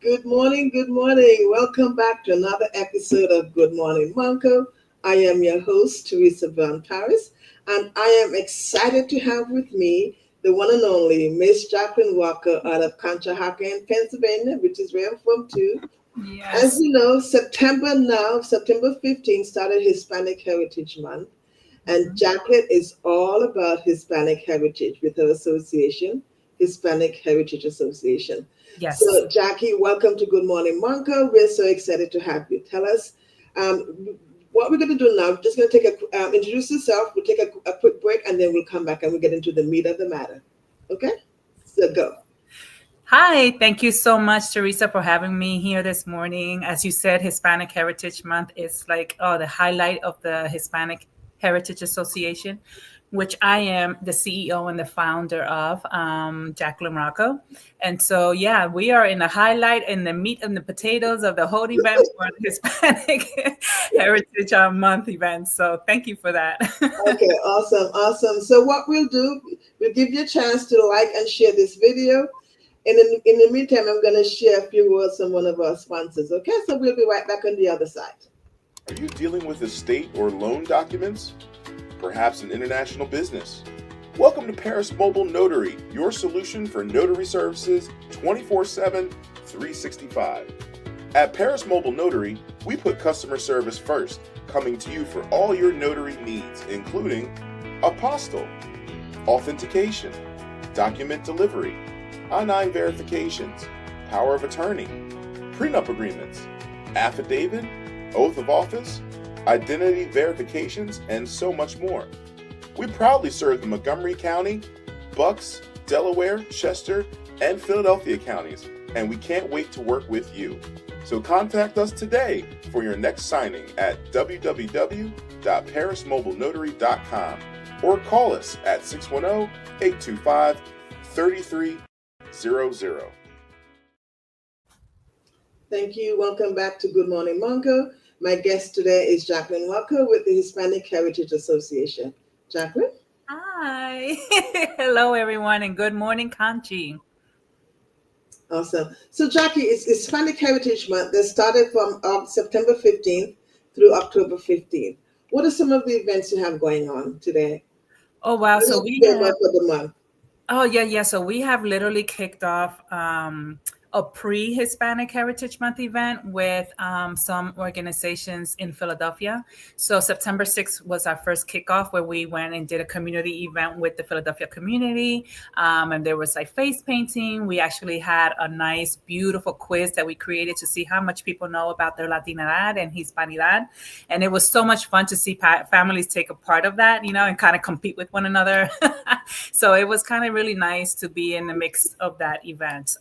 Good morning, good morning. Welcome back to another episode of Good Morning MontCo. I am your host, Teresa Van Paris, and I am excited to have with me the one and only Miss Jacqueline Walker out of Conshohocken, Pennsylvania, which is where I'm from too. As Yes. you know, September 15th started Hispanic Heritage Month, and Mhm. Jacqueline is all about Hispanic heritage with her association, Hispanic Heritage Association. Yes. So, Jackie, welcome to Good Morning Monco. We're so excited to have you. Tell us what we're going to do now. We're just going to take introduce yourself. We'll take a quick break, and then we'll come back and we'll get into the meat of the matter. Okay? So, go. Hi, thank you so much, Teresa, for having me here this morning. As you said, Hispanic Heritage Month is like the highlight of the Hispanic Heritage Association, which I am the CEO and the founder of, Jacqueline Rocco. And so, yeah, we are in the highlight and the meat and the potatoes of the whole event for the Hispanic Heritage Month event. So, thank you for that. Okay, awesome, awesome. So what we'll do, we'll give you a chance to like and share this video. And in the meantime, I'm going to share a few words from one of our sponsors. Okay, so we'll be right back on the other side. Are you dealing with estate or loan documents? Perhaps an international business? Welcome to Paris Mobile Notary, your solution for notary services 24/7, 365. At Paris Mobile Notary, we put customer service first, coming to you for all your notary needs, including apostille, authentication, document delivery, I-9 verifications, power of attorney, prenup agreements, affidavit, oath of office, identity verifications, and so much more. We proudly serve the Montgomery County, Bucks, Delaware, Chester, and Philadelphia counties, and we can't wait to work with you. So contact us today for your next signing at www.parismobilenotary.com or call us at 610-825-3300. Thank you. Welcome back to Good Morning Monco. My guest today is Jacqueline Walker with the Hispanic Heritage Association. Jacqueline? Hi. Hello, everyone, and good morning, Kanchi. Awesome. So, Jackie, it's Hispanic Heritage Month that started from September 15th through October 15th. What are some of the events you have going on today? Oh, wow. What So is we the have, month for the month? oh, yeah, yeah. So we have literally kicked off a pre-Hispanic Heritage Month event with some organizations in Philadelphia. So September 6th was our first kickoff where we went and did a community event with the Philadelphia community. And there was like face painting. We actually had a nice, beautiful quiz that we created to see how much people know about their Latinidad and Hispanidad. And it was so much fun to see families take a part of that, and kind of compete with one another. So it was kind of really nice to be in the mix of that event.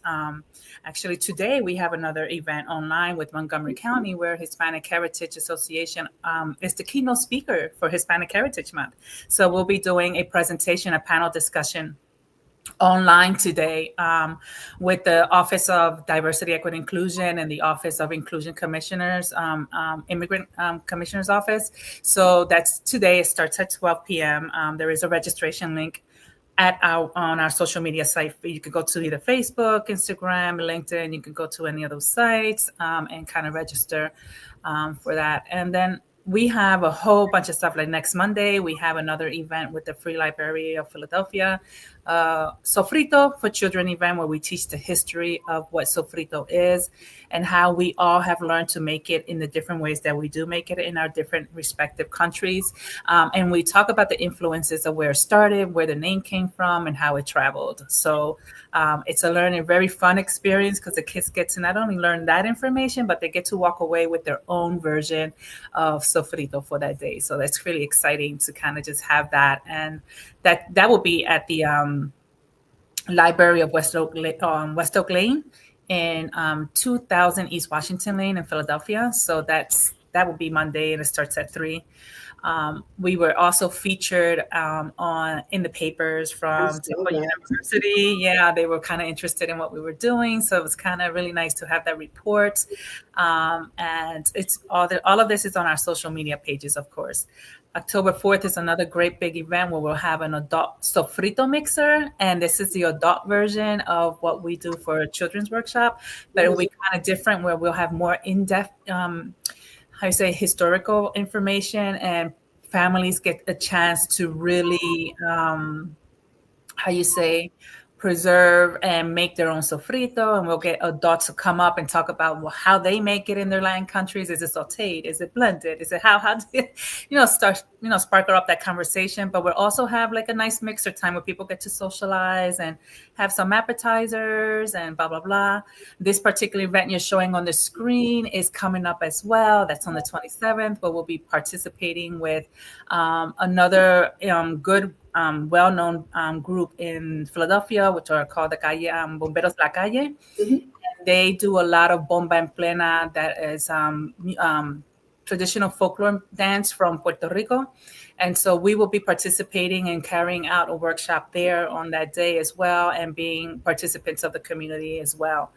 Actually, today we have another event online with Montgomery County where Hispanic Heritage Association is the keynote speaker for Hispanic Heritage Month. So we'll be doing a presentation, a panel discussion online today with the Office of Diversity, Equity, Inclusion and the Office of Inclusion Commissioners, Immigrant Commissioner's Office. So that's today. It starts at 12 p.m. There is a registration link on our social media site. You could go to either Facebook, Instagram, LinkedIn. You can go to any of those sites and kind of register for that. And then we have a whole bunch of stuff. Like next Monday, we have another event with the Free Library of Philadelphia, Sofrito for Children event, where we teach the history of what sofrito is and how we all have learned to make it in the different ways that we do make it in our different respective countries. And we talk about the influences of where it started, where the name came from, and how it traveled. So it's a learning, very fun experience because the kids get to not only learn that information, but they get to walk away with their own version of sofrito for that day. So that's really exciting to kind of just have that. And that will be at the Library of West Oak Lane in 2000 East Washington Lane in Philadelphia. So that will be Monday, and it starts at 3. We were also featured in the papers I from saw Temple that. University. Yeah, they were kind of interested in what we were doing, so it was kind of really nice to have that report. And it's all of this is on our social media pages, of course. October 4th is another great big event where we'll have an adult sofrito mixer. And this is the adult version of what we do for a children's workshop. But it will be kind of different where we'll have more in-depth, historical information, and families get a chance to really, preserve and make their own sofrito. And we'll get adults to come up and talk about how they make it in their land countries. Is it sauteed? Is it blended? Is it how do you, sparkle up that conversation? But we'll also have like a nice mixer time where people get to socialize and have some appetizers and blah, blah, blah. This particular event you're showing on the screen is coming up as well. That's on the 27th, but we'll be participating with another good well-known group in Philadelphia, which are called the Calle Bomberos La Calle. Mm-hmm. They do a lot of bomba en plena, that is traditional folklore dance from Puerto Rico. And so we will be participating and carrying out a workshop there on that day as well, and being participants of the community as well.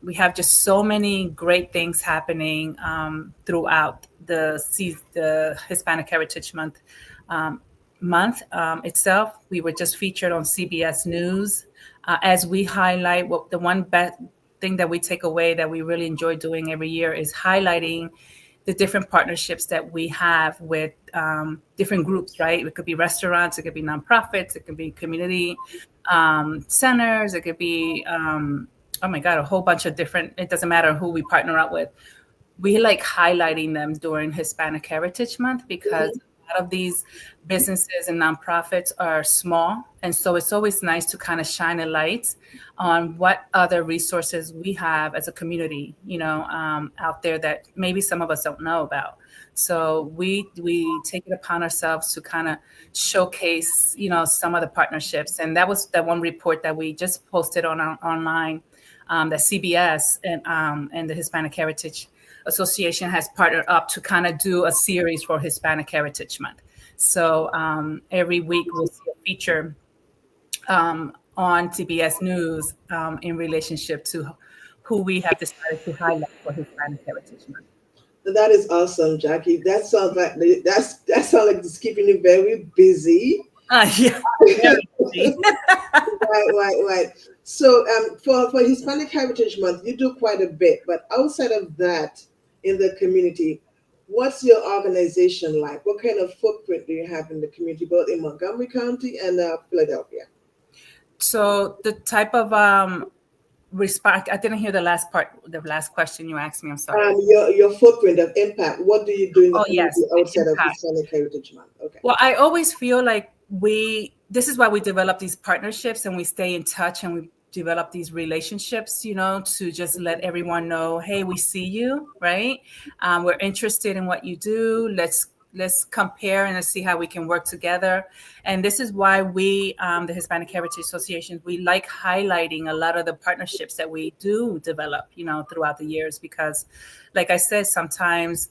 We have just so many great things happening throughout the Hispanic Heritage Month itself. We were just featured on CBS News as we highlight what the one best thing that we take away that we really enjoy doing every year is highlighting the different partnerships that we have with different groups, right? It could be restaurants, it could be nonprofits, it could be community centers, it could be, a whole bunch of different, it doesn't matter who we partner up with. We like highlighting them during Hispanic Heritage Month because a lot of these businesses and nonprofits are small. And so it's always nice to kind of shine a light on what other resources we have as a community, out there that maybe some of us don't know about. So we take it upon ourselves to kind of showcase, some of the partnerships. And that was that one report that we just posted on online, that CBS and the Hispanic Heritage Association has partnered up to kind of do a series for Hispanic Heritage Month. So every week we'll see a feature on CBS News in relationship to who we have decided to highlight for Hispanic Heritage Month. That is awesome, Jackie. That sounds like it's keeping you very busy. Yeah. Right. So for Hispanic Heritage Month, you do quite a bit, but outside of that, in the community, what's your organization like? What kind of footprint do you have in the community, both in Montgomery County and Philadelphia? So the type of response, I didn't hear the last question you asked me. I'm sorry. Your footprint of impact. What do you do in the community outside of Hispanic Heritage Month? Okay. Well, I always feel like this is why we develop these partnerships and we stay in touch and we develop these relationships, to just let everyone know, hey, we see you, right? We're interested in what you do. Let's compare and let's see how we can work together. And this is why we, the Hispanic Heritage Association, we like highlighting a lot of the partnerships that we do develop, throughout the years, because like I said, sometimes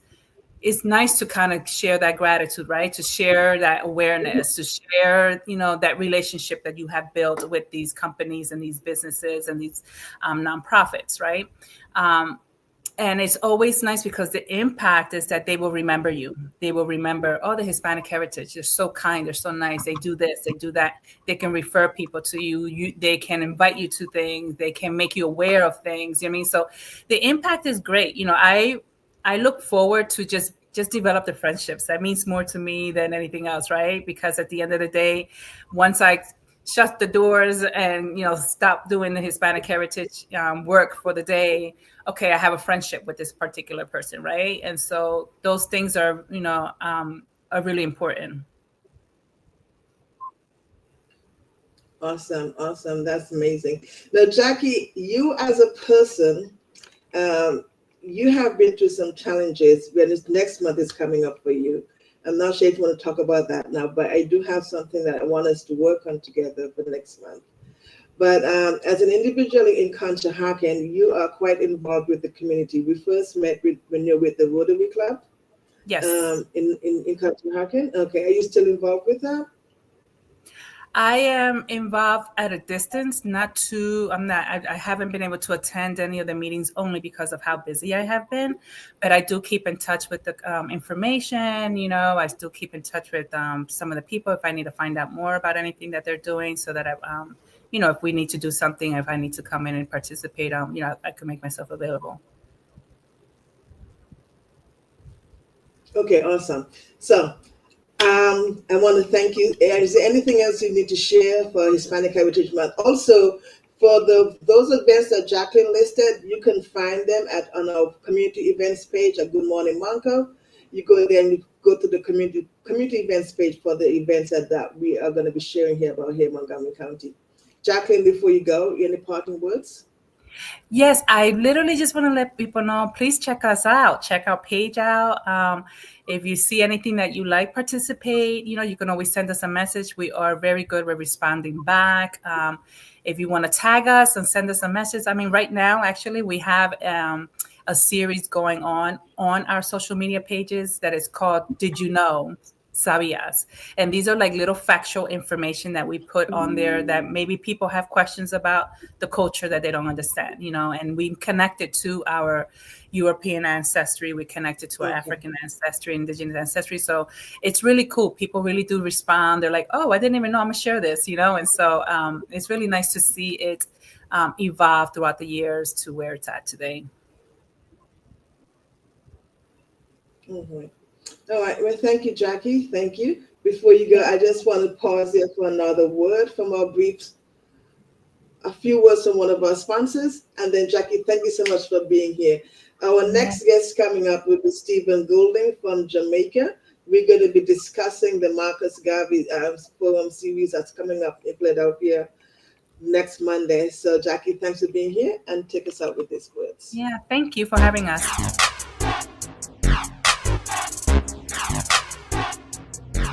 it's nice to kind of share that gratitude, right? To share that awareness, to share, that relationship that you have built with these companies and these businesses and these nonprofits, right? And it's always nice because the impact is that they will remember you. They will remember, the Hispanic heritage. They're so kind. They're so nice. They do this. They do that. They can refer people to you. They can invite you to things. They can make you aware of things. So the impact is great. I look forward to just develop the friendships. That means more to me than anything else, right? Because at the end of the day, once I shut the doors and, stop doing the Hispanic heritage work for the day, okay, I have a friendship with this particular person, right? And so those things are, are really important. Awesome. That's amazing. Now, Jackie, you as a person, you have been through some challenges when this next month is coming up for you. I'm not sure if you want to talk about that now, but I do have something that I want us to work on together for next month. But as an individual in Conshohocken, you are quite involved with the community. We first met when you're with the Rotary Club. Yes. In Conshohocken. Okay. Are you still involved with that? I am involved at a distance, not too, I haven't been able to attend any of the meetings only because of how busy I have been, but I do keep in touch with the information, I still keep in touch with some of the people if I need to find out more about anything that they're doing so that if we need to do something, if I need to come in and participate, I can make myself available. Okay, awesome. So I want to thank you. Is there anything else you need to share for Hispanic Heritage Month? Also, for those events that Jacqueline listed, you can find them on our community events page at Good Morning MontCo. You go there and you go to the community events page for the events that we are going to be sharing here about here in Montgomery County. Jacqueline, before you go, any parting words? Yes, I literally just want to let people know, please check us out. Check our page out. If you see anything that you like, participate. You can always send us a message. We are very good with responding back. If you want to tag us and send us a message. Right now, actually, we have a series going on our social media pages that is called Did You Know? Sabias. And these are like little factual information that we put on there that maybe people have questions about the culture that they don't understand, and we connect it to our European ancestry. We connect it to our African ancestry, indigenous ancestry. So it's really cool. People really do respond. They're like, oh, I didn't even know I'm gonna share this, and so it's really nice to see it evolve throughout the years to where it's at today. Mm-hmm. All right. Well, thank you, Jackie. Thank you. Before you go, I just want to pause here for another word from a few words from one of our sponsors. And then, Jackie, thank you so much for being here. Our next guest coming up will be Stephen Goulding from Jamaica. We're going to be discussing the Marcus Garvey Forum Series that's coming up in Philadelphia next Monday. So, Jackie, thanks for being here and take us out with these words. Yeah, thank you for having us.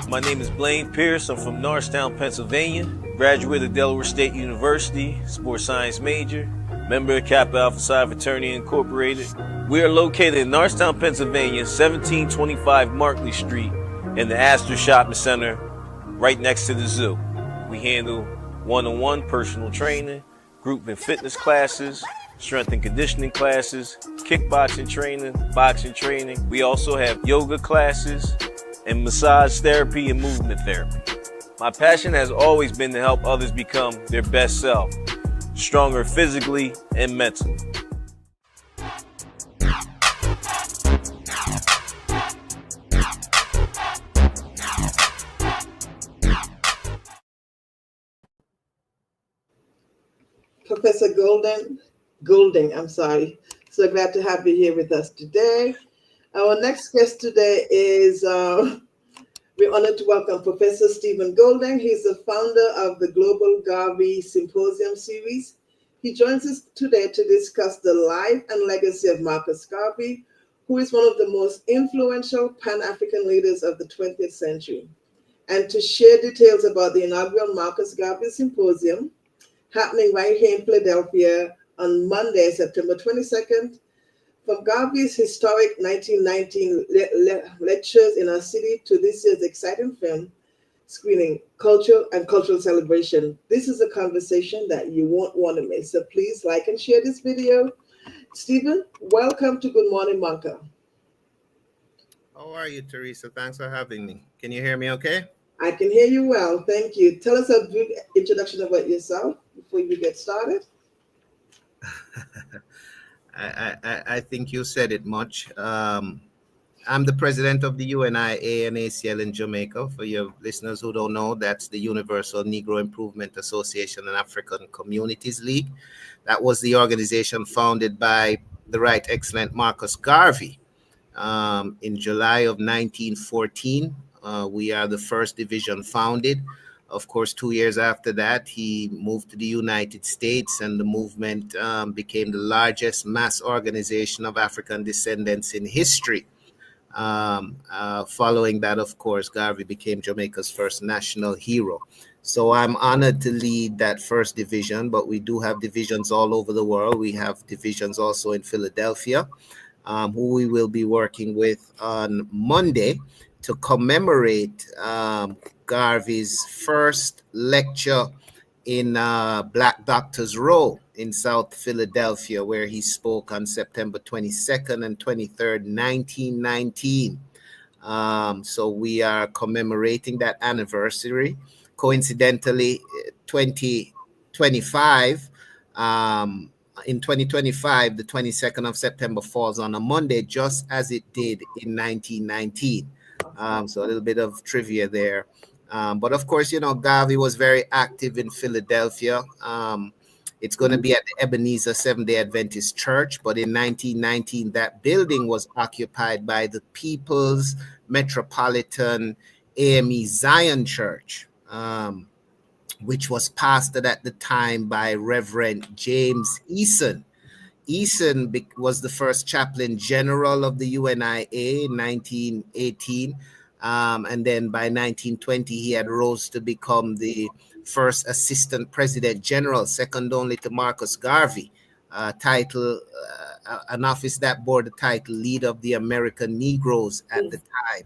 My name is Blaine Pierce. I'm from Norristown, Pennsylvania. Graduate of Delaware State University, sports science major, member of Kappa Alpha Psi Fraternity Incorporated. We are located in Norristown, Pennsylvania, 1725 Markley Street, in the Astor Shopping Center, right next to the zoo. We handle one-on-one personal training, group and fitness classes, strength and conditioning classes, kickboxing training, boxing training. We also have yoga classes, and massage therapy and movement therapy. My passion has always been to help others become their best self, stronger physically and mentally. Professor Goulding, I'm sorry. So glad to have you here with us today. Our next guest today is, we're honored to welcome Professor Stephen Goulding. He's the founder of the Global Garvey Symposium Series. He joins us today to discuss the life and legacy of Marcus Garvey, who is one of the most influential Pan-African leaders of the 20th century, and to share details about the inaugural Marcus Garvey Symposium happening right here in Philadelphia on Monday, September 22nd. From Garvey's historic 1919 lectures in our city to this year's exciting film screening, culture and cultural celebration, this is a conversation that you won't want to miss. So please like and share this video. Stephen, welcome to Good Morning MontCo. How are you, Teresa? Thanks for having me. Can you hear me okay? I can hear you well. Thank you. Tell us a brief introduction about yourself before we get started. I think you said it much. I'm the president of the UNI and ACL in Jamaica. For your listeners who don't know, that's the Universal Negro Improvement Association and African Communities League. That was the organization founded by the Right Excellent Marcus Garvey in July of 1914. We are the first division founded. Of course, 2 years after that, he moved to the United States, and the movement became the largest mass organization of African descendants in history. Following that, of course, Garvey became Jamaica's first national hero. So I'm honored to lead that first division, but we do have divisions all over the world. We have divisions also in Philadelphia, who we will be working with on Monday. to commemorate Garvey's first lecture in Black Doctors Row in South Philadelphia, where he spoke on September 22nd and 23rd, 1919. So we are commemorating that anniversary. Coincidentally, 2025, in 2025, the 22nd of September falls on a Monday, just as it did in 1919. So a little bit of trivia there. But of course, Garvey was very active in Philadelphia. It's going to be at the Ebenezer Seventh-day Adventist Church, but in 1919, that building was occupied by the People's Metropolitan AME Zion Church, which was pastored at the time by Reverend James Eason. Eason was the first chaplain general of the UNIA in 1918. And then by 1920, he had rose to become the first assistant president general, second only to Marcus Garvey, an office that bore the title leader of the American Negroes at the time.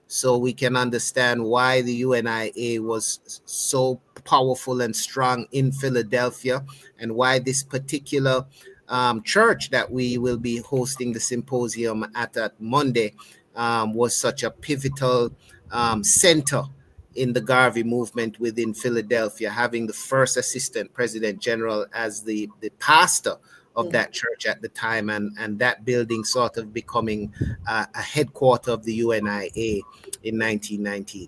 So we can understand why the UNIA was so powerful and strong in Philadelphia, and why this particular church that we will be hosting the symposium at Monday was such a pivotal center in the Garvey movement within Philadelphia, having the first assistant president general as the pastor of that church at the time, and that building sort of becoming a headquarter of the UNIA in 1919.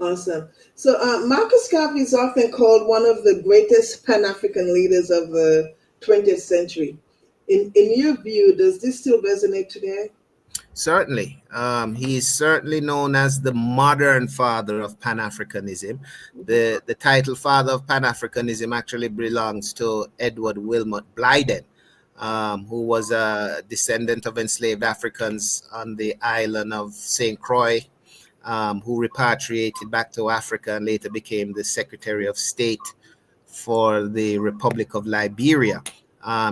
Awesome. So Marcus Garvey is often called one of the greatest Pan-African leaders of the 20th century. In your view, does this still resonate today? Certainly. He is certainly known as the modern father of Pan-Africanism. The title father of Pan-Africanism actually belongs to Edward Wilmot Blyden, who was a descendant of enslaved Africans on the island of St. Croix, who repatriated back to Africa and later became the Secretary of State for the Republic of Liberia.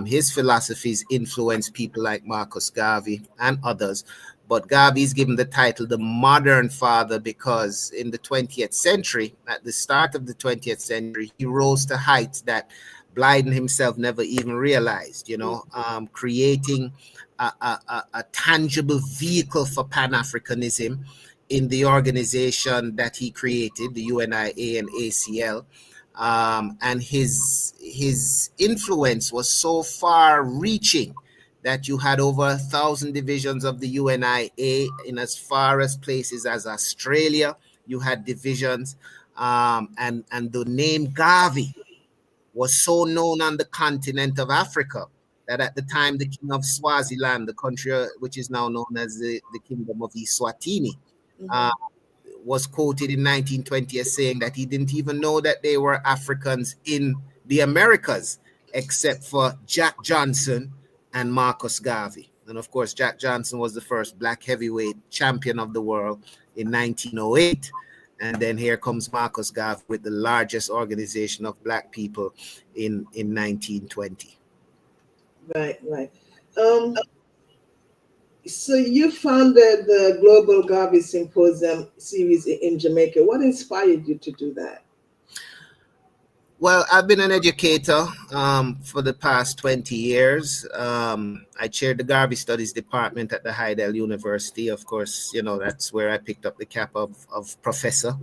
His philosophies influenced people like Marcus Garvey and others, but Garvey is given the title the modern father because in the 20th century, at the start of the 20th century, he rose to heights that Blyden himself never even realized, creating a tangible vehicle for Pan-Africanism in the organization that he created, the UNIA and ACL. And his influence was so far reaching that you had over 1,000 divisions of the UNIA in as far as places as Australia. You had divisions, and the name Garvey was so known on the continent of Africa that at the time the king of Swaziland, the country which is now known as the Kingdom of Eswatini, was quoted in 1920 as saying that he didn't even know that they were Africans in the Americas, except for Jack Johnson and Marcus Garvey. And of course, Jack Johnson was the first black heavyweight champion of the world in 1908. And then here comes Marcus Garvey with the largest organization of black people in 1920. Right. So you founded the Global Garvey Symposium Series in Jamaica. What inspired you to do that? Well, I've been an educator for the past 20 years. I chaired the Garvey Studies Department at the Heidel University. Of course, that's where I picked up the cap of professor.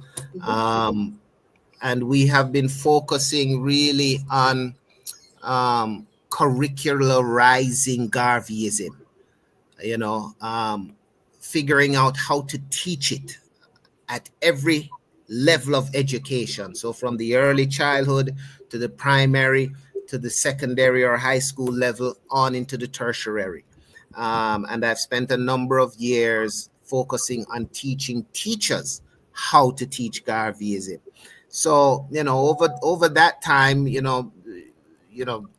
And we have been focusing really on curricularizing Garveyism, figuring out how to teach it at every level of education. So from the early childhood to the primary to the secondary or high school level on into the tertiary. And I've spent a number of years focusing on teaching teachers how to teach Garveyism. So, over that time,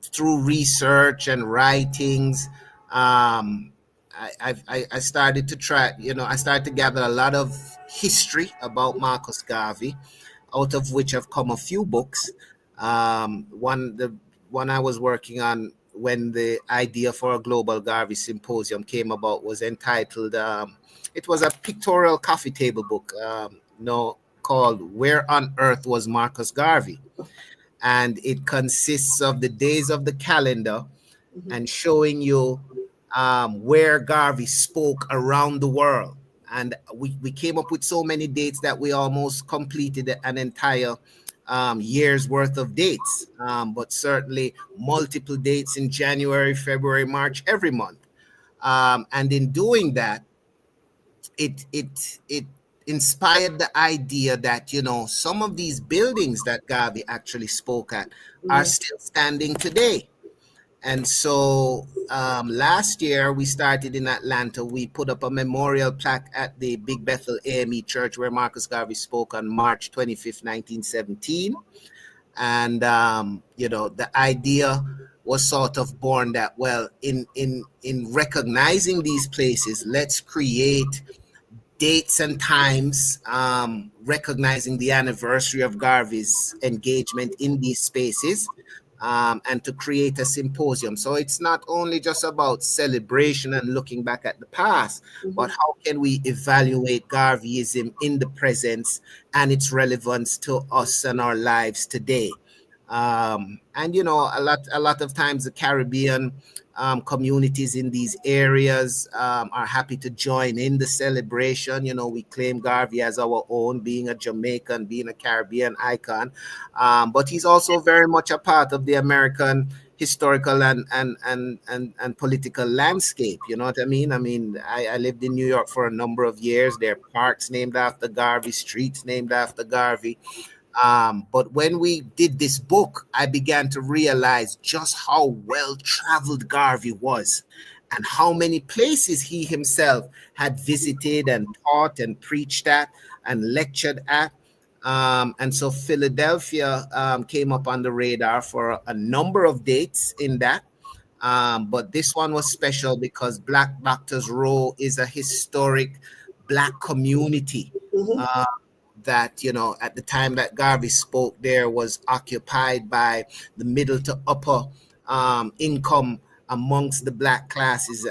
through research and writings, I started to I started to gather a lot of history about Marcus Garvey, out of which have come a few books. One I was working on when the idea for a Global Garvey Symposium came about was entitled, it was a pictorial coffee table book, called Where on Earth Was Marcus Garvey? And it consists of the days of the calendar and showing you where Garvey spoke around the world. And we came up with so many dates that we almost completed an entire year's worth of dates, but certainly multiple dates in January, February, March, every month. And in doing that, it inspired the idea that, some of these buildings that Garvey actually spoke at are still standing today. And so last year we started in Atlanta. We put up a memorial plaque at the Big Bethel AME Church where Marcus Garvey spoke on March 25th, 1917. And, the idea was sort of born that, well, in recognizing these places, let's create dates and times, recognizing the anniversary of Garvey's engagement in these spaces, and to create a symposium. So it's not only just about celebration and looking back at the past, but how can we evaluate Garveyism in the present and its relevance to us and our lives today. And a lot of times the Caribbean communities in these areas are happy to join in the celebration. We claim Garvey as our own, being a Jamaican, being a Caribbean icon, but he's also very much a part of the American historical and political landscape. You know what I mean? I lived in New York for a number of years. There are parks named after Garvey, streets named after Garvey. But when we did this book, I began to realize just how well-traveled Garvey was and how many places he himself had visited and taught and preached at and lectured at. And so Philadelphia came up on the radar for a number of dates in that. But this one was special because Black Doctors Row is a historic Black community. That, at the time that Garvey spoke there was occupied by the middle to upper income amongst the Black classes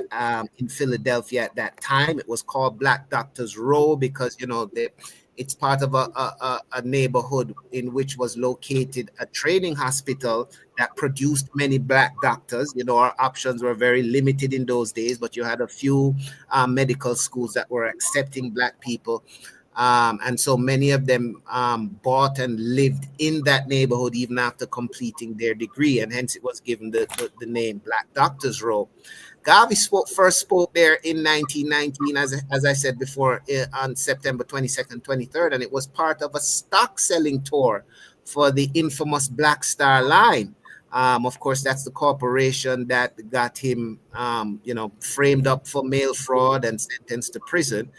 in Philadelphia at that time. It was called Black Doctors Row because, it's part of a neighborhood in which was located a training hospital that produced many Black doctors. Our options were very limited in those days, but you had a few medical schools that were accepting Black people. And so many of them bought and lived in that neighborhood even after completing their degree, and hence it was given the name Black Doctors Row. Garvey first spoke there in 1919, as I said before, on September 22nd, 23rd, and it was part of a stock selling tour for the infamous Black Star Line. Of course, that's the corporation that got him, framed up for mail fraud and sentenced to prison.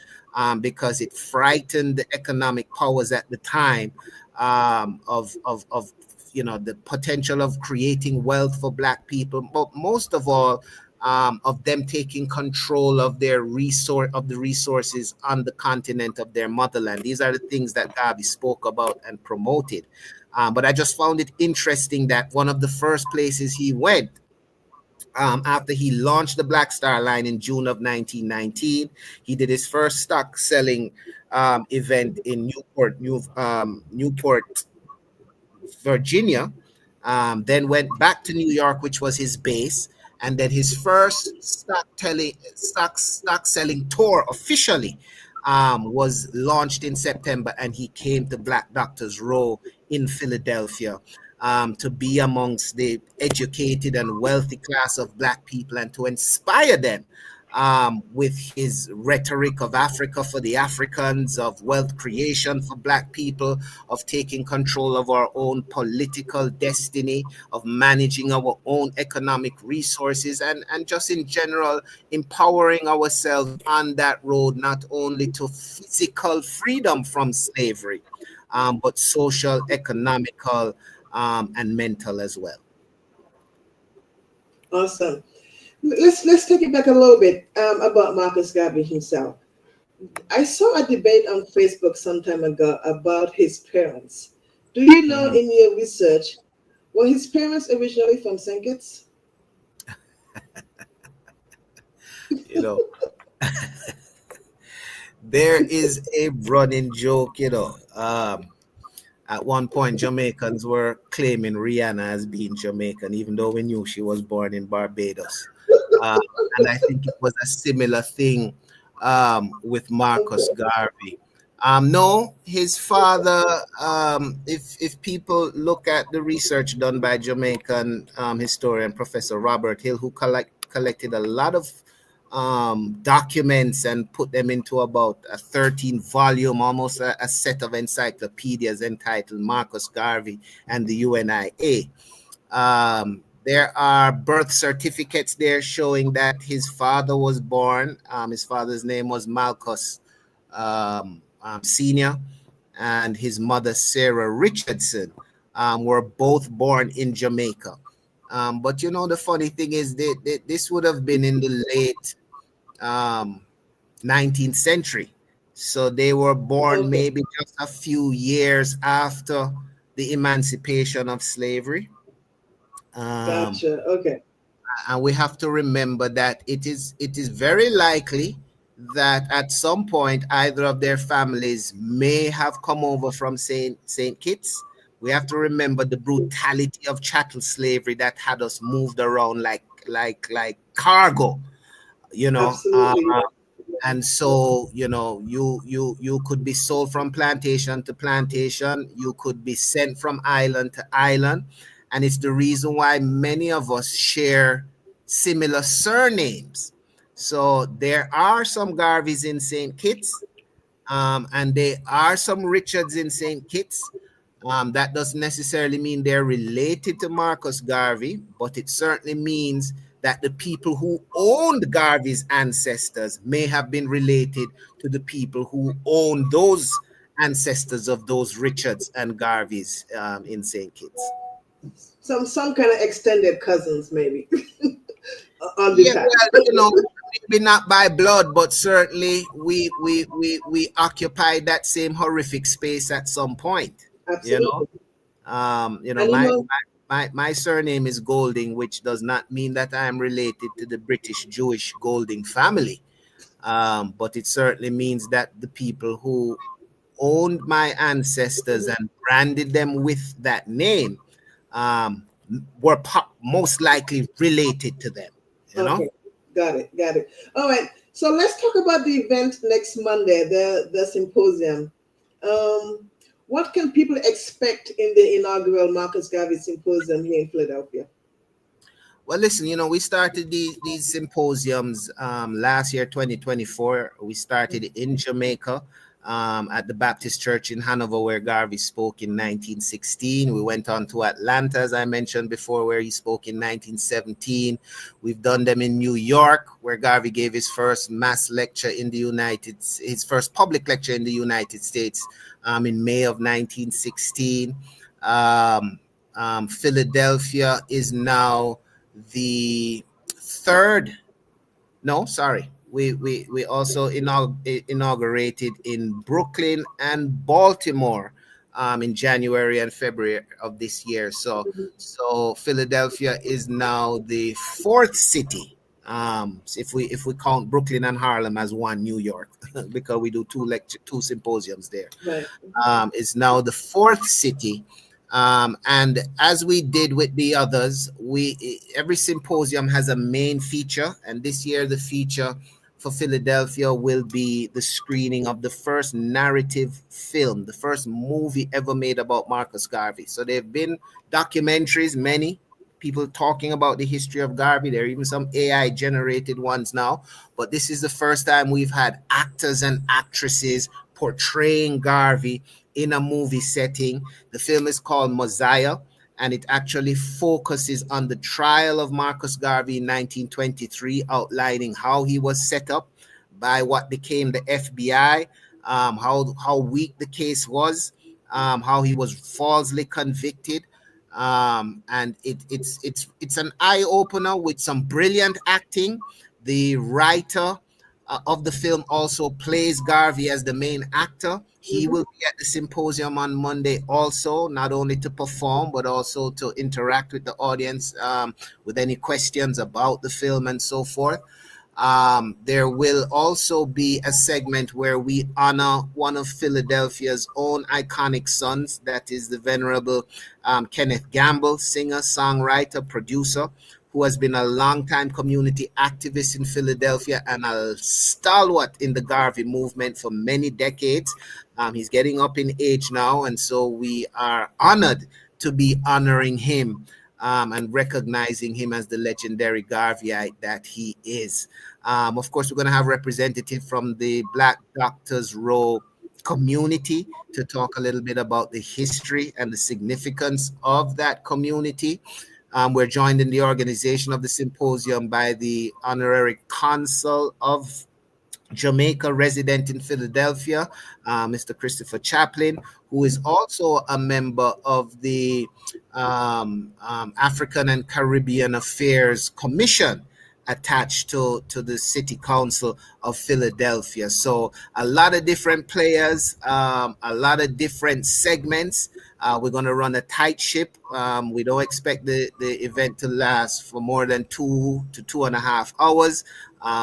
Because it frightened the economic powers at the time of the potential of creating wealth for Black people, but most of all of them taking control of the resources on the continent of their motherland. These are the things that Garvey spoke about and promoted. But I just found it interesting that one of the first places he went after he launched the Black Star Line in June of 1919, he did his first stock selling event in Newport, Virginia, then went back to New York, which was his base, and then his first stock selling tour officially was launched in September, and he came to Black Doctors Row in Philadelphia. To be amongst the educated and wealthy class of Black people and to inspire them with his rhetoric of Africa for the Africans, of wealth creation for Black people, of taking control of our own political destiny, of managing our own economic resources, and just in general empowering ourselves on that road, not only to physical freedom from slavery, but social, economical, and mental as well. Awesome. Let's take it back a little bit about Marcus Garvey himself. I saw a debate on Facebook some time ago about his parents. Do you know in your research, were his parents originally from St. Kitts? You know, there is a running joke. At one point, Jamaicans were claiming Rihanna as being Jamaican, even though we knew she was born in Barbados. Uh, and I think it was a similar thing with Marcus Okay. Garvey. No, his father, if people look at the research done by Jamaican historian Professor Robert Hill, who collected a lot of documents and put them into about a 13 volume, almost a set of encyclopedias entitled Marcus Garvey and the UNIA. There are birth certificates there showing that his father was born. His father's name was Malchus Sr. and his mother, Sarah Richardson, were both born in Jamaica. But you know, the funny thing is that this would have been in the late 19th century. So they were born Okay. maybe just a few years after the emancipation of slavery. Um, Gotcha. Okay. and we have to remember that it is very likely that at some point either of their families may have come over from Saint Kitts. We have to remember the brutality of chattel slavery that had us moved around like cargo, you know. Absolutely. And so, you could be sold from plantation to plantation. You could be sent from island to island, and it's the reason why many of us share similar surnames. So there are some Garveys in St. Kitts, and there are some Richards in St. Kitts. That doesn't necessarily mean they're related to Marcus Garvey, but it certainly means that the people who owned Garvey's ancestors may have been related to the people who owned those ancestors of those Richards and Garveys in St. Kitts. Some kind of extended cousins, maybe, on the Yeah, side. well, maybe not by blood, but certainly we occupied that same horrific space at some point. You know, Absolutely. And my my surname is Golding, which does not mean that I am related to the British Jewish Golding family. But it certainly means that the people who owned my ancestors and branded them with that name um, were most likely related to them. You know. okay, got it. All right. So let's talk about the event next Monday, the symposium. Um, what can people expect in the inaugural Marcus Garvey Symposium here in Philadelphia? Well, listen, we started these symposiums last year, 2024. We started in Jamaica at the Baptist Church in Hanover, where Garvey spoke in 1916. We went on to Atlanta, as I mentioned before, where he spoke in 1917. We've done them in New York, where Garvey gave his first mass lecture in his first public lecture in the United States in May of 1916. Philadelphia is now the third. No, sorry. We also inaugurated in Brooklyn and Baltimore in January and February of this year. So Philadelphia is now the fourth city. If we count Brooklyn and Harlem as one New York, because we do two symposiums there, Right. is now the fourth city. And as we did with the others, every symposium has a main feature, and this year the feature for Philadelphia will be the screening of the first narrative film, the first movie ever made about Marcus Garvey. So there have been documentaries, many people talking about the history of Garvey. There are even some AI generated ones now, but this is the first time we've had actors and actresses portraying Garvey in a movie setting. The film is called Mosiah, and it actually focuses on the trial of Marcus Garvey in 1923, outlining how he was set up by what became the FBI, how weak the case was, how he was falsely convicted. And it's an eye opener with some brilliant acting. The writer of the film also plays Garvey as the main actor. He will be at the symposium on Monday also, not only to perform, but also to interact with the audience with any questions about the film and so forth. There will also be a segment where we honor one of Philadelphia's own iconic sons, that is the Venerable Kenneth Gamble, singer, songwriter, producer, who has been a longtime community activist in Philadelphia and a stalwart in the Garvey movement for many decades. He's getting up in age now, and so we are honored to be honoring him and recognizing him as the legendary Garveyite that he is. Of course, we're going to have representatives from the Black Doctors Row community to talk a little bit about the history and the significance of that community. We're joined in the organization of the symposium by the Honorary Consul of Jamaica, resident in Philadelphia, Mr. Christopher Chaplin, who is also a member of the African and Caribbean Affairs Commission attached to the City Council of Philadelphia. So a lot of different players, a lot of different segments. We're going to run a tight ship. We don't expect the event to last for more than 2 to 2.5 hours.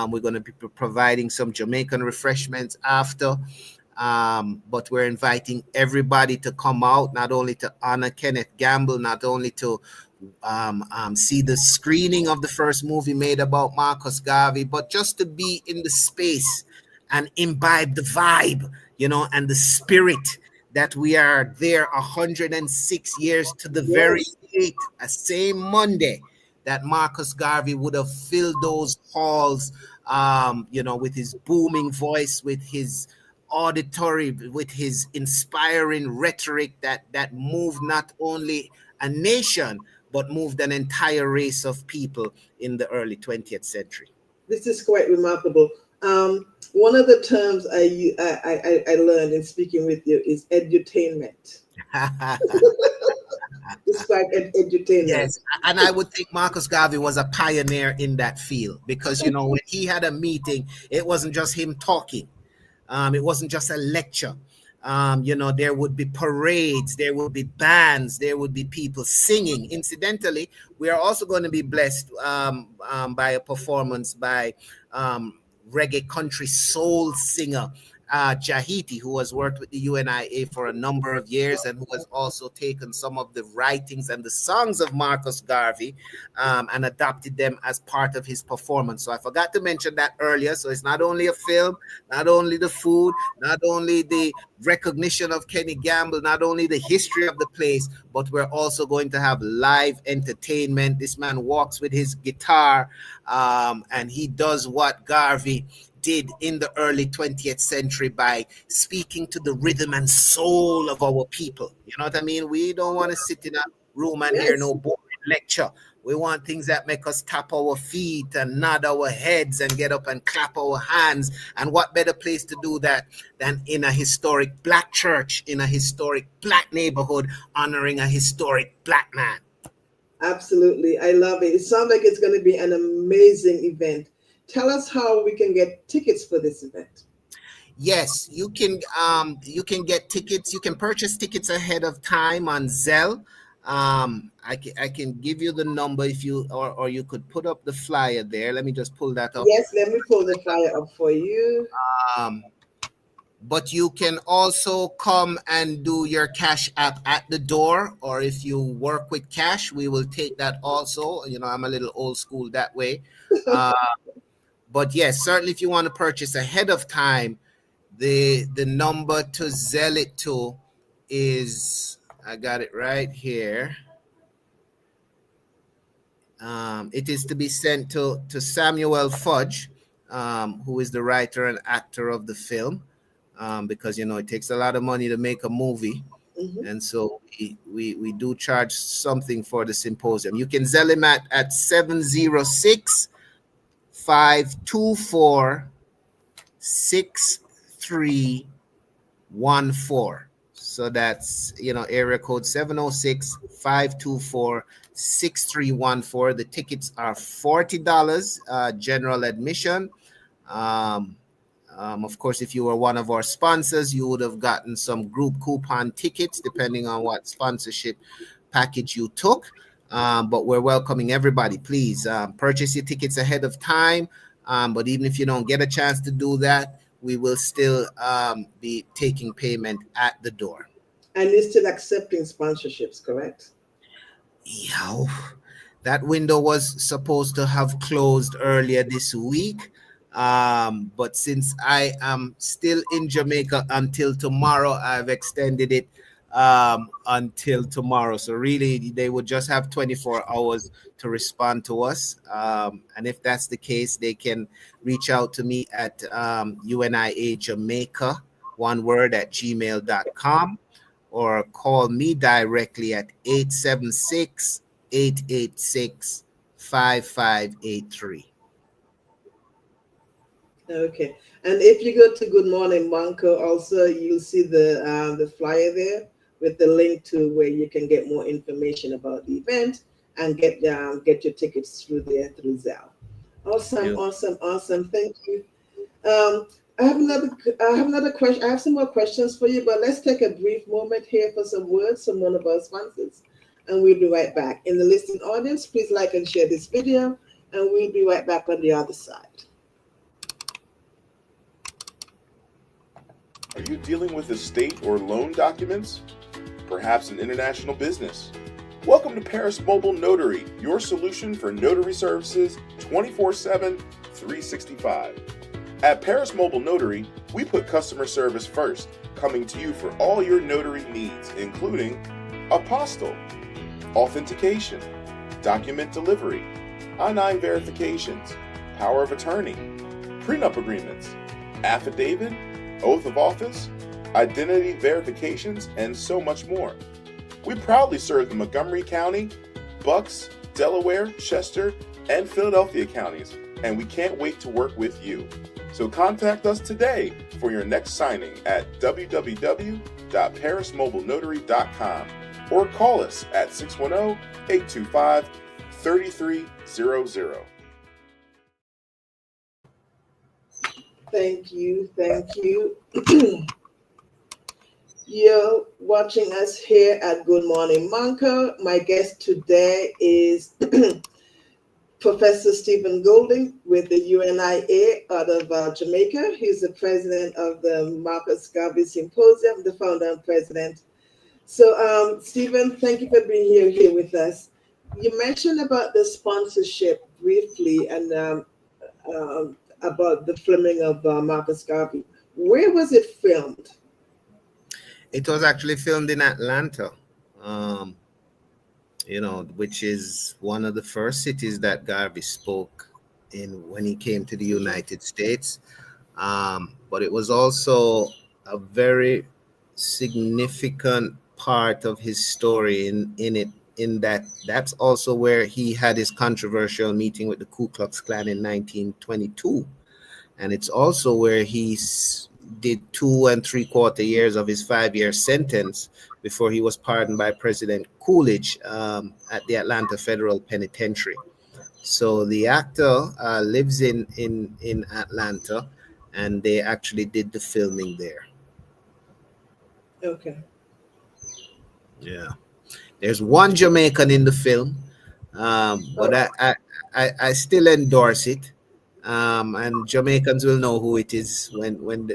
We're going to be providing some Jamaican refreshments after. But we're inviting everybody to come out, not only to honor Kenneth Gamble, not only to see the screening of the first movie made about Marcus Garvey, but just to be in the space and imbibe the vibe, and the spirit that we are there 106 years to the very date, a same Monday that Marcus Garvey would have filled those halls, with his booming voice, with his auditory, with his inspiring rhetoric that moved not only a nation, but moved an entire race of people in the early 20th century. This is quite remarkable. One of the terms I learned in speaking with you is edutainment. Describe edutainment. Yes, and I would think Marcus Garvey was a pioneer in that field because, when he had a meeting, it wasn't just him talking. It wasn't just a lecture. There would be parades, there would be bands, there would be people singing. Incidentally, we are also going to be blessed by a performance by reggae country soul singer Jahiti, who has worked with the UNIA for a number of years and who has also taken some of the writings and the songs of Marcus Garvey and adopted them as part of his performance. So I forgot to mention that earlier. So it's not only a film, not only the food, not only the recognition of Kenny Gamble, not only the history of the place, but we're also going to have live entertainment. This man walks with his guitar and he does what Garvey did in the early 20th century by speaking to the rhythm and soul of our people. You know what I mean? We don't want to sit in a room and hear no boring lecture. We want things that make us tap our feet and nod our heads and get up and clap our hands. And what better place to do that than in a historic Black church, in a historic Black neighborhood, honoring a historic Black man. Absolutely. I love it. It sounds like it's going to be an amazing event. Tell us how we can get tickets for this event. Yes, you can get tickets. You can purchase tickets ahead of time on Zelle. I can give you the number if you or you could put up the flyer there. Let me just pull that up. Yes, let me pull the flyer up for you. But you can also come and do your Cash App at the door, or if you work with cash, we will take that also. I'm a little old school that way. But yes, certainly if you want to purchase ahead of time, the number to Zelle it to is, I got it right here. It is to be sent to Samuel Fudge, who is the writer and actor of the film, because it takes a lot of money to make a movie. Mm-hmm. And so we do charge something for the symposium. You can Zelle him at 706-524-6314. So that's, area code 706-524-6314. The tickets are $40, general admission. Of course, if you were one of our sponsors, you would have gotten some group coupon tickets, depending on what sponsorship package you took. But we're welcoming everybody. Please purchase your tickets ahead of time. But even if you don't get a chance to do that, we will still be taking payment at the door. And you're still accepting sponsorships, correct? Yeah, that window was supposed to have closed earlier this week. But since I am still in Jamaica until tomorrow, I've extended it until tomorrow. So really, they would just have 24 hours to respond to us. And if that's the case, they can reach out to me at UNIA Jamaica, one word, at gmail.com, or call me directly at 876-886-5583. Okay. And if you go to Good Morning MontCo, also you'll see the flyer there with the link to where you can get more information about the event and get your tickets through there through Zelle. Awesome, Yeah. awesome. Thank you. Um, I have another question. I have some more questions for you, but let's take a brief moment here for some words from one of our sponsors, and we'll be right back. In the listening audience, please like and share this video, and we'll be right back on the other side. Are you dealing with estate or loan documents? Perhaps an international business? Welcome to Paris Mobile Notary, your solution for notary services 24/7, 365. At Paris Mobile Notary, we put customer service first, coming to you for all your notary needs, including apostille, authentication, document delivery, I-9 verifications, power of attorney, prenup agreements, affidavit, oath of office, identity verifications, and so much more. We proudly serve the Montgomery County, Bucks, Delaware, Chester, and Philadelphia counties, and we can't wait to work with you. So contact us today for your next signing at www.parismobilenotary.com or call us at 610-825-3300. Thank you. You're watching us here at Good Morning MontCo. My guest today is Professor Stephen Golding with the UNIA out of Jamaica. He's the president of the Marcus Garvey Symposium, the founder and president. So, Stephen, thank you for being here with us. You mentioned about the sponsorship briefly and about the filming of Marcus Garvey. Where was it filmed? It was actually filmed in Atlanta, which is one of the first cities that Garvey spoke in when he came to the United States. But it was also a very significant part of his story in that that's also where he had his controversial meeting with the Ku Klux Klan in 1922. And it's also where he did 2 3/4 years of his 5-year sentence before he was pardoned by President Coolidge at the Atlanta Federal Penitentiary. So the actor lives in Atlanta, and they actually did the filming there. Okay. Yeah. There's one Jamaican in the film, but I still endorse it. And Jamaicans will know who it is when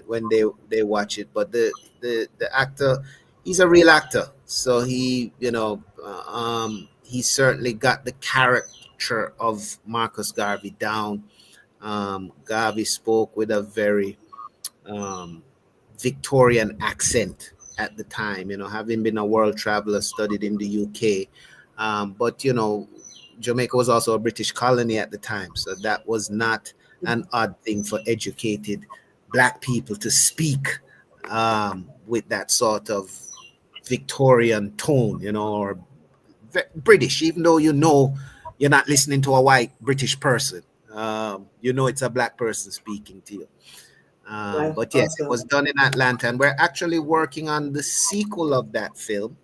they watch it. But the actor, he's a real actor, so he he certainly got the character of Marcus Garvey down. Garvey spoke with a very Victorian accent at the time, having been a world traveler, studied in the UK. But Jamaica was also a British colony at the time, so that was not an odd thing for educated Black people to speak with that sort of Victorian tone, or British, even though you're not listening to a white British person. It's a Black person speaking to you. But yes, awesome. It was done in Atlanta, and we're actually working on the sequel of that film,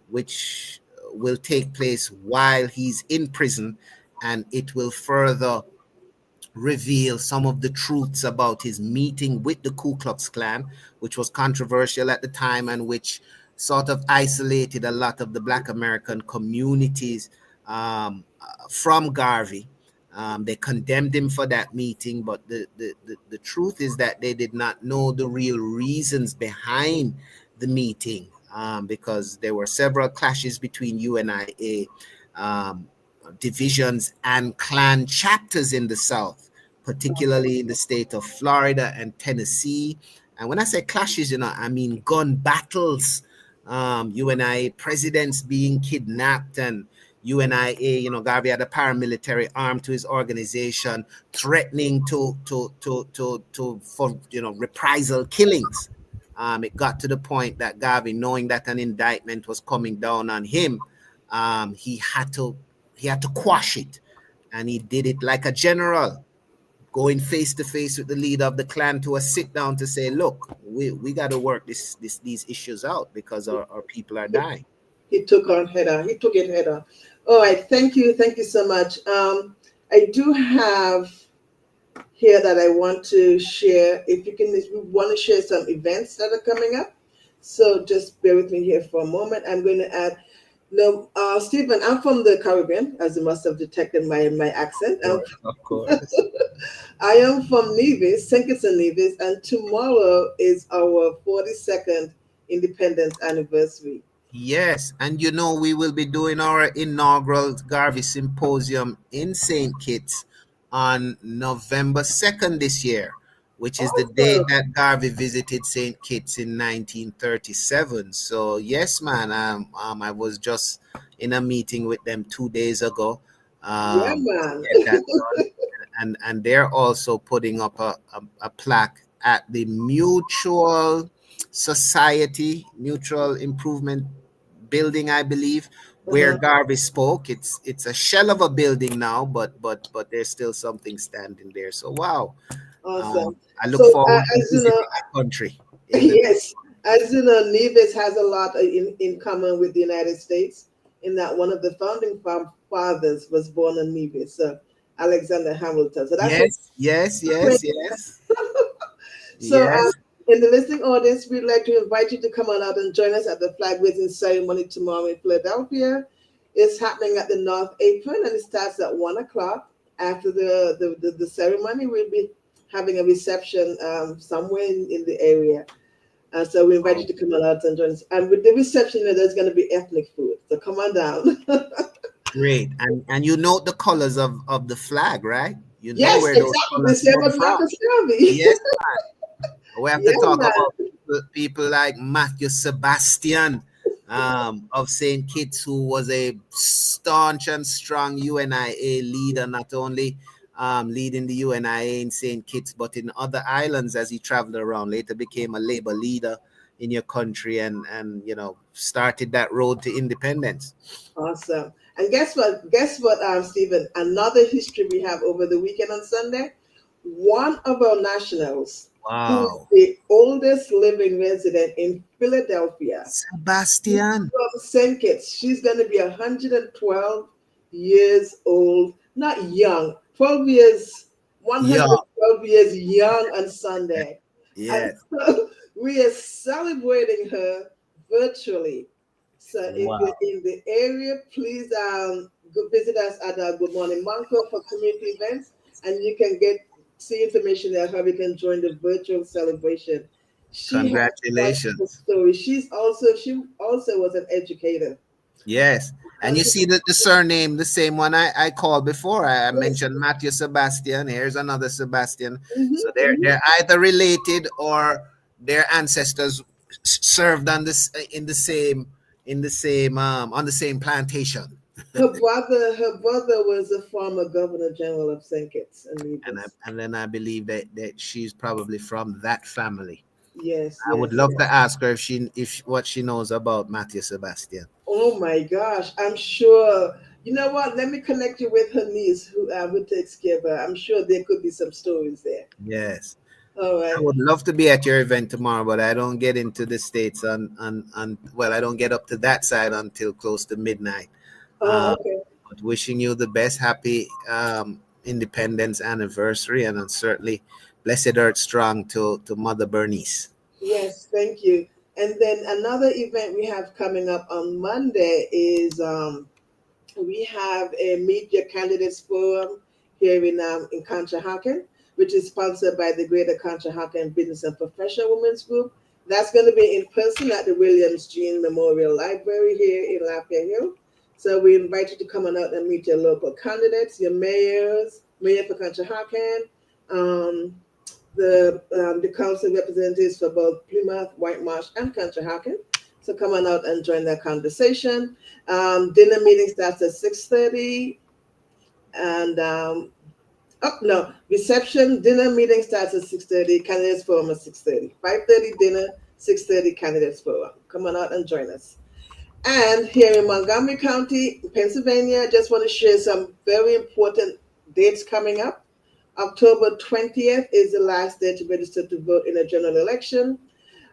which will take place while he's in prison, and it will further reveal some of the truths about his meeting with the Ku Klux Klan, which was controversial at the time and which sort of isolated a lot of the Black American communities from Garvey. They condemned him for that meeting, but the truth is that they did not know the real reasons behind the meeting, because there were several clashes between UNIA divisions and Klan chapters in the South, particularly in the state of Florida and Tennessee. And when I say clashes, I mean gun battles, UNIA presidents being kidnapped, and UNIA, Garvey had a paramilitary arm to his organization, threatening for reprisal killings. It got to the point that Garvey, knowing that an indictment was coming down on him, he had to quash it, and he did it like a general, going face to face with the leader of the Klan to a sit down to say, look, we got to work these issues out because our people are dying. He took it head on. All right, thank you so much. I do have here that I want to share. If you want to share some events that are coming up, so just bear with me here for a moment. I'm going to add. No, Stephen, I'm from the Caribbean, as you must have detected my accent. Of course. I am from Nevis, St. Kitts and Nevis, and tomorrow is our 42nd Independence anniversary. Yes, and we will be doing our inaugural Garvey Symposium in St. Kitts on November 2nd this year, which is the day that Garvey visited St. Kitts in 1937. So yes, man, I was just in a meeting with them 2 days ago. Yeah, man. And they're also putting up a plaque at the Mutual Improvement building, I believe, where Garvey spoke. It's a shell of a building now, but there's still something standing there. So wow. Awesome. I look forward to visiting the country. Yes, as you know, Nevis has a lot in common with the United States, in that one of the founding fathers was born in Nevis, Alexander Hamilton. So that's yes. So in the listening audience, we'd like to invite you to come on out and join us at the flag raising ceremony tomorrow in Philadelphia. It's happening at the North Apron, and it starts at 1:00. After the ceremony, we'll be having a reception somewhere in the area. So we invite you to come on out and join us. And with the reception, there's going to be ethnic food. So come on down. Great. And you know the colors of the flag, right? You know yes, where exactly. those colors come from. Marcus Garvey. Yes, we have to talk about people like Matthew Sebastian of St. Kitts, who was a staunch and strong UNIA leader, not only leading the UNIA in St. Kitts, but in other islands as he traveled around. Later became a labor leader in your country and started that road to independence. Awesome. And guess what, Stephen? Another history we have over the weekend on Sunday. One of our nationals, who's the oldest living resident in Philadelphia, Sebastian from St. Kitts. She's going to be 112 years old. Not young, 12 years, 112 years young on Sunday. Yes. So we are celebrating her virtually. So if you're in the area, please go visit us at Good Morning MontCo for community events, and you can see information there how we can join the virtual celebration. Congratulations. She also was an educator. Yes. And you see the surname, the same one I called before. I mentioned Matthew Sebastian. Here's another Sebastian. So they're either related or their ancestors served on the same plantation. Her brother was a former governor general of St. Kitts and then I believe that she's probably from that family. Yes. I would love to ask her if what she knows about Matthew Sebastian. Oh my gosh, I'm sure. You know what? Let me connect you with her niece who takes care of her. I'm sure there could be some stories there. Yes. All right. I would love to be at your event tomorrow, but I don't get into the States I don't get up to that side until close to midnight. Okay. But wishing you the best, happy Independence anniversary, and certainly blessed earth strong to Mother Bernice. Yes, thank you. And then another event we have coming up on Monday is we have a Meet Your Candidates Forum here here in Conshohocken, which is sponsored by the Greater Conshohocken Business and Professional Women's Group. That's going to be in person at the Williams Jean Memorial Library here in Lafayette Hill. So we invite you to come on out and meet your local candidates, your mayors, mayor for Conshohocken, the council representatives for both Plymouth, White Marsh, and Conshohocken. So come on out and join that conversation. Dinner meeting starts at 6:30, and reception dinner meeting starts at 6:30. Candidates forum at 6:30. 5:30 dinner, 6:30 candidates forum. Come on out and join us. And here in Montgomery County, Pennsylvania, I just want to share some very important dates coming up. October 20th is the last day to register to vote in a general election.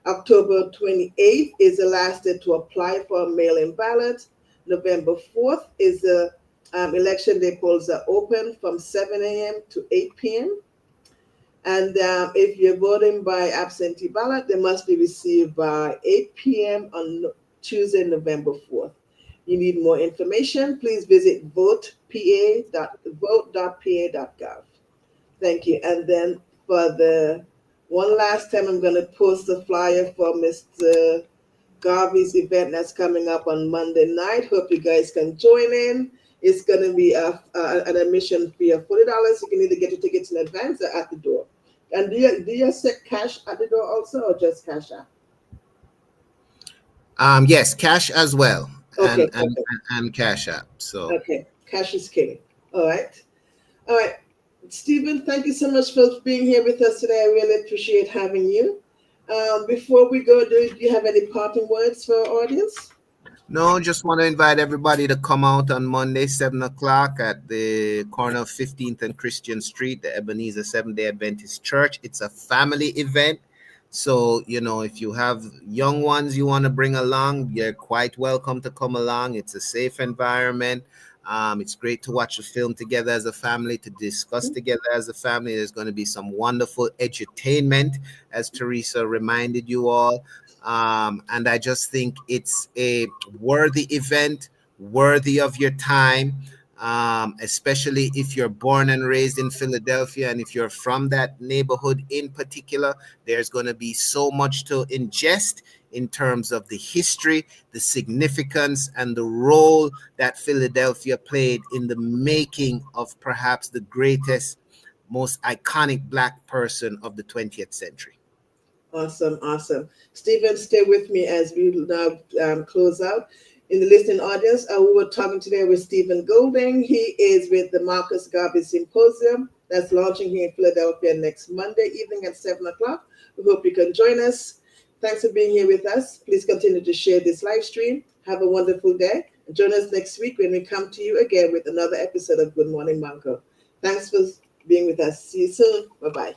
October 28th is the last day to apply for a mail-in ballot. November 4th is the election day. Polls are open from 7 a.m. to 8 p.m. And if you're voting by absentee ballot, they must be received by 8 p.m. on Tuesday, November 4th. You need more information, please visit vote.pa.gov. Thank you. And then for the one last time, I'm going to post a flyer for Mr. Garvey's event that's coming up on Monday night. Hope you guys can join in. It's going to be an admission fee of $40. You can either get your tickets in advance or at the door. And do you accept cash at the door also, or just cash out? Yes, cash as well. Okay, and cash app. So okay, cash is king. All right. Stephen, thank you so much for being here with us today. I really appreciate having you. Before we go, do you have any parting words for our audience? No, just want to invite everybody to come out on Monday, 7 o'clock at the corner of 15th and Christian Street, the Ebenezer Seventh-day Adventist Church. It's a family event. So, if you have young ones you want to bring along, you're quite welcome to come along. It's a safe environment. It's great to watch a film together as a family, to discuss together as a family. There's going to be some wonderful edutainment, as Teresa reminded you all. And I just think it's a worthy event, worthy of your time, especially if you're born and raised in Philadelphia. And if you're from that neighborhood in particular, there's going to be so much to ingest in terms of the history, the significance, and the role that Philadelphia played in the making of perhaps the greatest, most iconic Black person of the 20th century. Awesome. Stephen, stay with me as we now close out. In the listening audience, we were talking today with Stephen Golding. He is with the Marcus Garvey Symposium that's launching here in Philadelphia next Monday evening at 7 o'clock. We hope you can join us. Thanks for being here with us. Please continue to share this live stream. Have a wonderful day. And join us next week when we come to you again with another episode of Good Morning MontCo. Thanks for being with us. See you soon. Bye-bye.